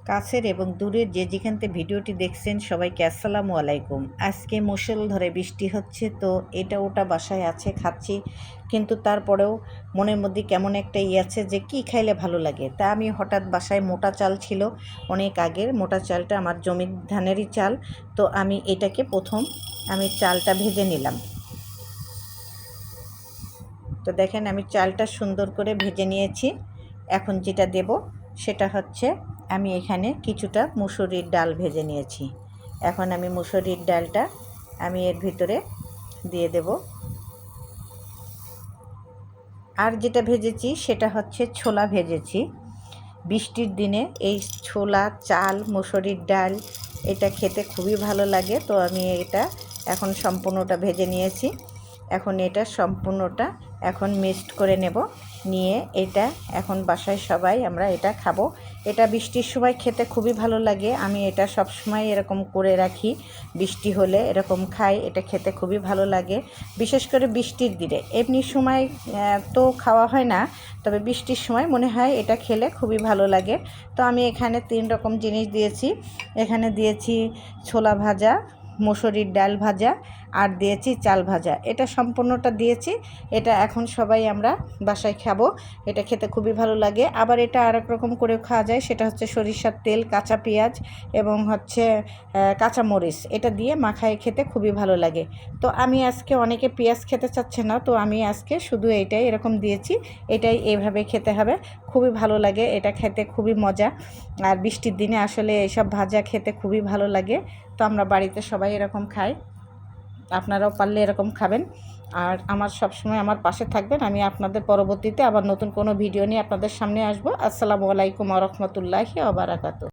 কাছের এবং দূরের যে যেখান থেকে ভিডিওটি দেখছেন সবাইকে আসসালামু আলাইকুম। আজকে মুষলধারে বৃষ্টি হচ্ছে, তো এটা ওটা বাসায় আছে খাচ্ছি, কিন্তু তারপরেও মনের মধ্যে কেমন একটা আছে যে কি খাইলে ভালো লাগে। তা আমি হঠাৎ বাসায় মোটা চাল ছিল, অনেক আগের মোটা চালটা, আমার জমির ধানেরই চাল। তো আমি এটাকে প্রথম আমি চালটা ভেজে নিলাম। তো দেখেন আমি চালটা সুন্দর করে ভেজে নিয়েছি। এখন যেটা দেব সেটা হচ্ছে, আমি এখানে কিছুটা মুসুরির ডাল ভেজে নিয়েছি। এখন আমি মুসুরির ডালটা আমি এর ভিতরে দিয়ে দেব। আর যেটা ভেজেছি সেটা হচ্ছে ছোলা ভেজেছি। বৃষ্টির দিনে এই ছোলা, চাল, মুসুরির ডাল এটা খেতে খুবই ভালো লাগে। তো আমি এটা এখন সম্পূর্ণটা ভেজে নিয়েছি। এখন এটা সম্পূর্ণটা এখন মিক্সড করে নেব। নিয়ে এটা এখন বাসায় সবাই আমরা এটা খাবো। এটা বৃষ্টির সময় খেতে খুবই ভালো লাগে। আমি এটা সব সময় এরকম করে রাখি, বৃষ্টি হলে এরকম খাই। এটা খেতে খুবই ভালো লাগে, বিশেষ করে বৃষ্টির দিনে। এমনি সময় তো খাওয়া হয় না, তবে বৃষ্টির সময় মনে হয় এটা খেলে খুবই ভালো লাগে। তো আমি এখানে 3 রকম জিনিস দিয়েছি। এখানে দিয়েছি ছোলা ভাজা, মুসুরির ডাল ভাজা, আর দিয়েছি চাল ভাজা। এটা সম্পূর্ণটা দিয়েছি। এটা এখন সবাই আমরা বাসায় খাবো। এটা খেতে খুবই ভালো লাগে। আবার এটা আরেক রকম করেও খাওয়া যায়, সেটা হচ্ছে সরিষার তেল, কাঁচা পেঁয়াজ এবং হচ্ছে কাঁচা মরিচ, এটা দিয়ে মাখায় খেতে খুবই ভালো লাগে। তো আমি আজকে, অনেকে পেঁয়াজ খেতে চাচ্ছে না, তো আমি আজকে শুধু এইটাই এরকম দিয়েছি। এটাই এভাবে খেতে হবে, খুবই ভালো লাগে। এটা খেতে খুবই মজা। আর বৃষ্টির দিনে আসলে এইসব ভাজা খেতে খুবই ভালো লাগে। তো আমরা বাড়িতে সবাই এরকম খাই, আপনারাও পারলে এরকম খাবেন। আর আমার সবসময় আমার পাশে থাকবেন। আমি আপনাদের পরবর্তীতে আবার নতুন কোনো ভিডিও নিয়ে আপনাদের সামনে আসবো। আসসালামু আলাইকুম ওয়া রাহমাতুল্লাহি ওয়া বারাকাতুহু।